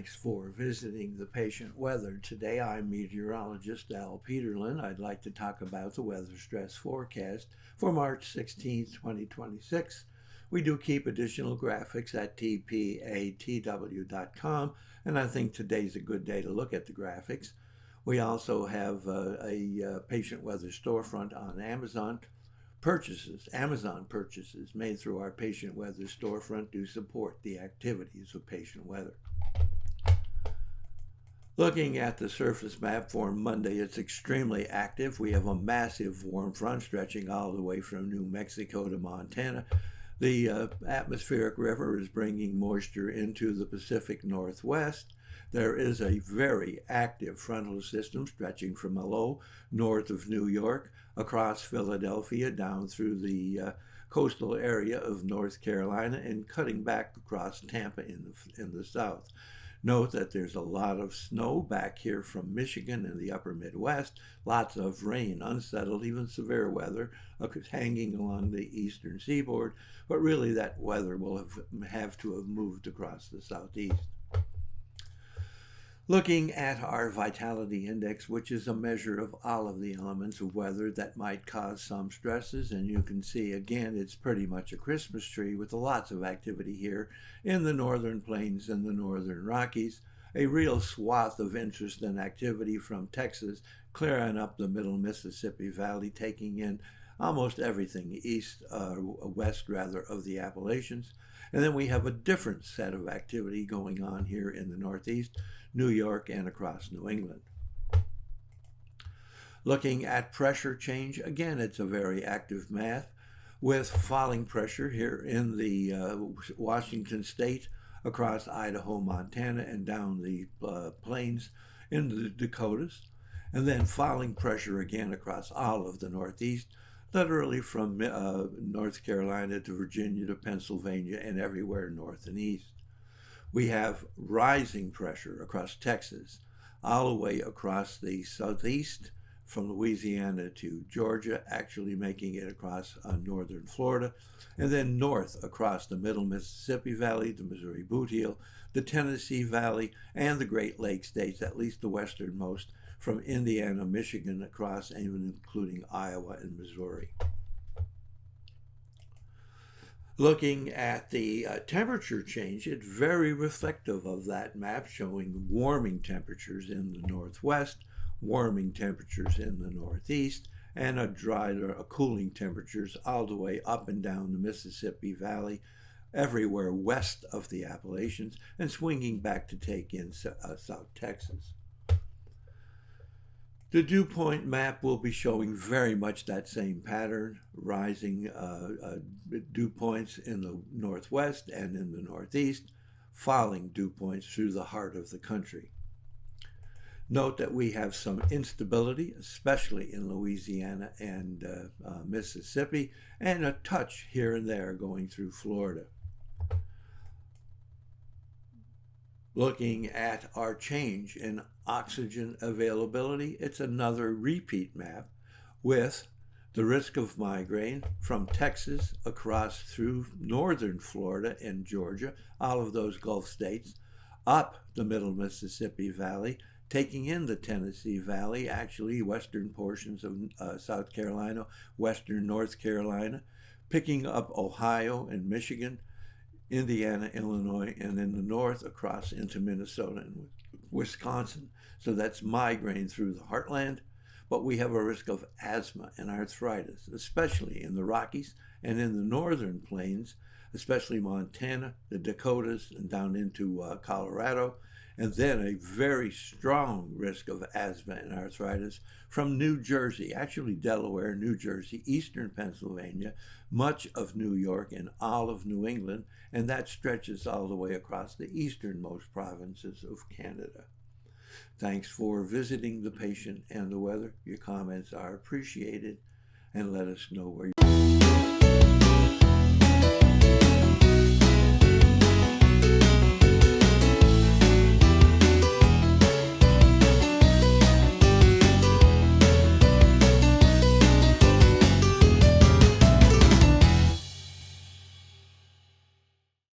Thanks for visiting the patient weather. Today I'm meteorologist Al Peterlin. I'd like to talk about the weather stress forecast for March 16, 2026. We do keep additional graphics at tpatw.com, and I think today's a good day to look at the graphics. We also have a patient weather storefront on Amazon. Amazon purchases made through our patient weather storefront do support the activities of patient weather. Looking at the surface map for Monday, it's extremely active. We have a massive warm front stretching all the way from New Mexico to Montana. The atmospheric river is bringing moisture into the Pacific Northwest. There is a very active frontal system stretching from a low north of New York, across Philadelphia, down through the coastal area of North Carolina, and cutting back across Tampa in the south. Note that there's a lot of snow back here from Michigan and the upper Midwest, lots of rain, unsettled, even severe weather hanging along the eastern seaboard, but really that weather will have to have moved across the southeast. Looking at our vitality index, which is a measure of all of the elements of weather that might cause some stresses, and you can see again it's pretty much a Christmas tree with lots of activity here in the northern plains and the northern Rockies. A real swath of interest and activity from Texas clearing up the middle Mississippi Valley, taking in almost everything west of the Appalachians. And then we have a different set of activity going on here in the Northeast, New York, and across New England. Looking at pressure change, again, it's a very active map with falling pressure here in the Washington state, across Idaho, Montana, and down the plains in the Dakotas, and then falling pressure again across all of the Northeast, literally from North Carolina to Virginia to Pennsylvania and everywhere north and east. We have rising pressure across Texas, all the way across the southeast, from Louisiana to Georgia, actually making it across northern Florida, and then north across the middle Mississippi Valley, the Missouri Boot Heel, the Tennessee Valley, and the Great Lakes states, at least the westernmost, from Indiana, Michigan, across, and even including Iowa and Missouri. Looking at the temperature change, it's very reflective of that map, showing warming temperatures in the northwest, warming temperatures in the northeast, and cooling temperatures all the way up and down the Mississippi Valley, everywhere west of the Appalachians, and swinging back to take in South Texas. The dew point map will be showing very much that same pattern, rising dew points in the northwest and in the northeast, falling dew points through the heart of the country. Note that we have some instability, especially in Louisiana and Mississippi, and a touch here and there going through Florida. Looking at our change in oxygen availability, it's another repeat map with the risk of migraine from Texas across through northern Florida and Georgia, all of those Gulf states, up the middle Mississippi Valley, taking in the Tennessee Valley, actually western portions of South Carolina, western North Carolina, picking up Ohio and Michigan, Indiana, Illinois, and in the north across into Minnesota and Wisconsin. So that's migraine through the heartland, but we have a risk of asthma and arthritis, especially in the Rockies and in the northern plains, especially Montana, the Dakotas, and down into Colorado, and then a very strong risk of asthma and arthritis from New Jersey, actually Delaware, New Jersey, eastern Pennsylvania, much of New York, and all of New England, and that stretches all the way across the easternmost provinces of Canada. Thanks for visiting the patient and the weather. Your comments are appreciated, and let us know where you